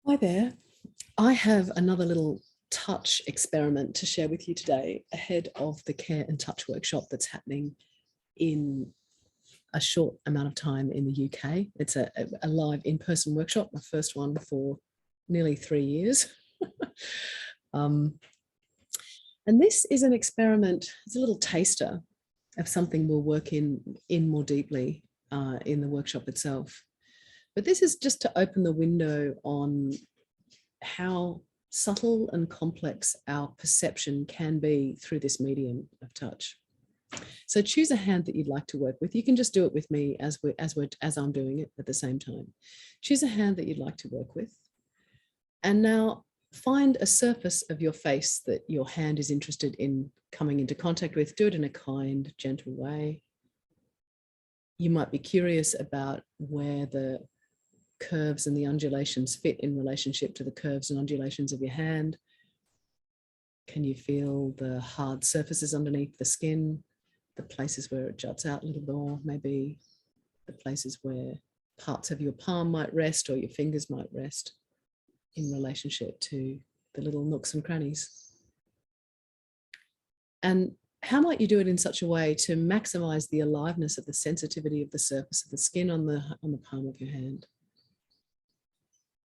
Hi there. I have another little touch experiment to share with you today ahead of the Care and Touch workshop that's happening in a short amount of time in the UK. It's a live in-person workshop, my first one for nearly 3 years. And this is an experiment, it's a little taster of something we'll work in more deeply in the workshop itself. But this is just to open the window on how subtle and complex our perception can be through this medium of touch. So choose a hand that you'd like to work with. You can just do it with me as I'm doing it at the same time. Choose a hand that you'd like to work with. And now find a surface of your face that your hand is interested in coming into contact with. Do it in a kind, gentle way. You might be curious about where the curves and the undulations fit in relationship to the curves and undulations of your hand. Can you feel the hard surfaces underneath the skin, the places where it juts out a little more, maybe the places where parts of your palm might rest or your fingers might rest in relationship to the little nooks and crannies. And how might you do it in such a way to maximize the aliveness of the sensitivity of the surface of the skin on the palm of your hand?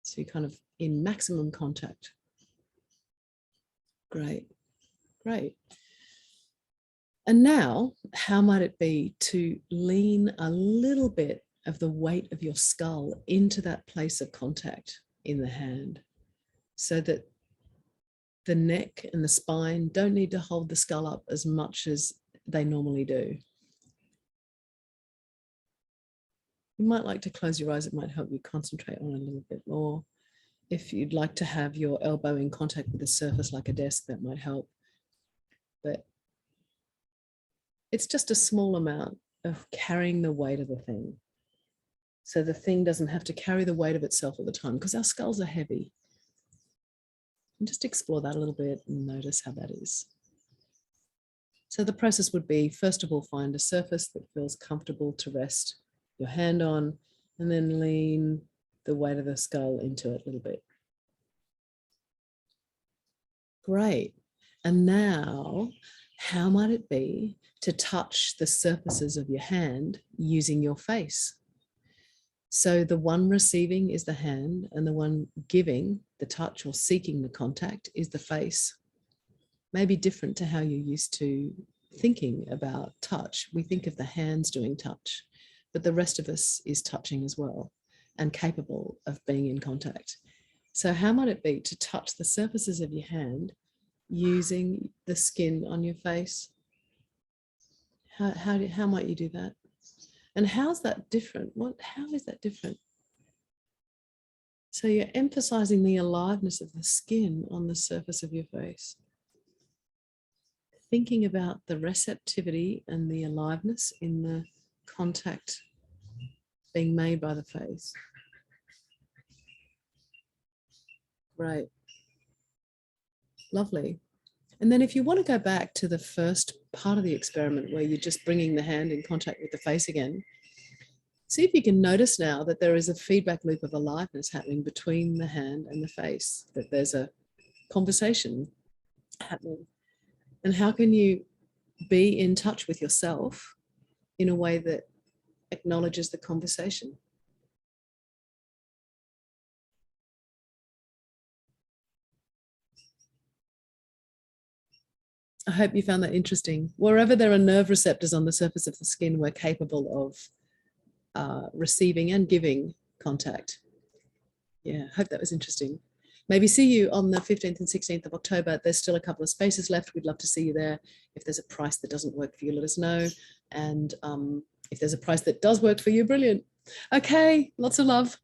So you're kind of in maximum contact. Great, great. And now, how might it be to lean a little bit of the weight of your skull into that place of contact in the hand so that the neck and the spine don't need to hold the skull up as much as they normally do. You might like to close your eyes. It might help you concentrate on it a little bit more. If you'd like to have your elbow in contact with a surface like a desk, that might help. But it's just a small amount of carrying the weight of the thing. So the thing doesn't have to carry the weight of itself all the time because our skulls are heavy. And just explore that a little bit and notice how that is. So the process would be, first of all, find a surface that feels comfortable to rest your hand on, and then lean the weight of the skull into it a little bit. Great. And now, how might it be to touch the surfaces of your hand using your face? So the one receiving is the hand, and the one giving the touch or seeking the contact is the face. Maybe different to how you're used to thinking about touch. We think of the hands doing touch, but the rest of us is touching as well and capable of being in contact. So how might it be to touch the surfaces of your hand using the skin on your face? How might you do that? And how's that different? How is that different? So you're emphasizing the aliveness of the skin on the surface of your face. Thinking about the receptivity and the aliveness in the contact being made by the face. Right. Lovely. And then if you want to go back to the first part of the experiment where you're just bringing the hand in contact with the face again, see if you can notice now that there is a feedback loop of aliveness happening between the hand and the face, that there's a conversation happening. And how can you be in touch with yourself in a way that acknowledges the conversation? I hope you found that interesting. Wherever there are nerve receptors on the surface of the skin, we're capable of receiving and giving contact. Yeah, I hope that was interesting. Maybe see you on the 15th and 16th of October. There's still a couple of spaces left. We'd love to see you there. If there's a price that doesn't work for you, let us know. And if there's a price that does work for you, brilliant. Okay, lots of love.